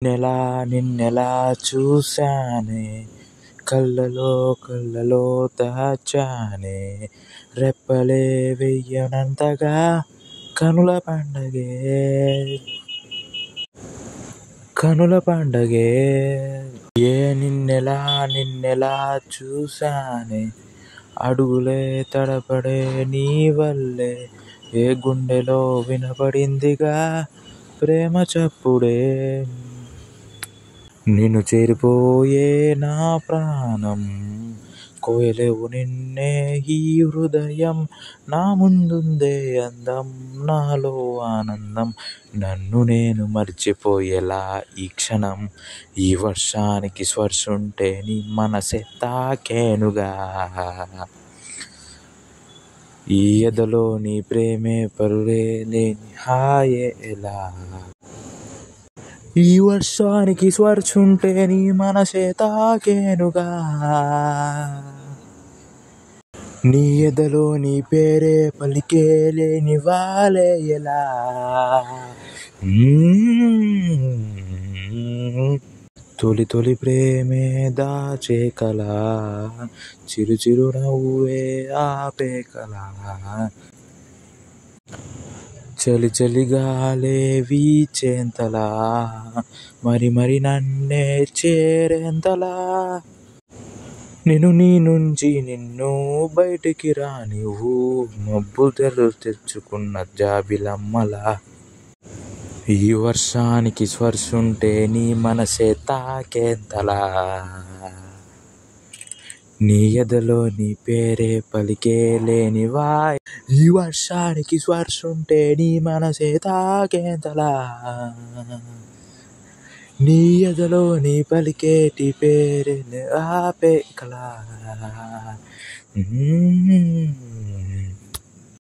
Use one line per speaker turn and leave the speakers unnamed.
నిన్నెలా చూశానే, కళ్ళలో దాచానే, రెప్పలే వెయ్యనంతగా కనుల పండగే. నిన్నెలా చూశానే, అడుగులే తడబడే నీ వల్లే, ఏ గుండెలో వినపడిందిగా ప్రేమ చప్పుడే. నిన్ను చేరిపోయే నా ప్రాణం, కోయలేవు నిన్నే ఈ హృదయం, నా ముందుందే అందం, నాలో ఆనందం, నన్ను నేను మర్చిపోయేలా ఈ క్షణం. ఈ వర్షానికి స్పర్శుంటే నీ మనసే తాకేనుగా, ఈ ఎదలో నీ ప్రేమే పరులే లేని హాయే ఎలా. ఈ వర్షానికి స్పర్శుంటే నీ మనసే తాకేనుగా, నీ ఎదలో నీ పేరే పలికే లేని వాలే ఎలా. తొలి ప్రేమే దాచే కళ, చిరు నవ్వే ఆపే కళ, చలి గాలే వీచేంతలా, మరి నన్నే చేరేంతలా, నీ నుంచి నిన్ను బయటికి రానివ్వు, మబ్బు తెచ్చుకున్న జాబిలమ్మలా. ఈ వర్షానికి స్పర్శుంటే నీ మనసే తాకేంతలా, నీ ఎదలో నీ పేరే పలికే లేనివా. ఈ వర్షానికి స్పర్శుంటే నీ మనసే తాకేంతలా, నీ ఎదలో నీ పలికేటి పేరే ఆపే కళ.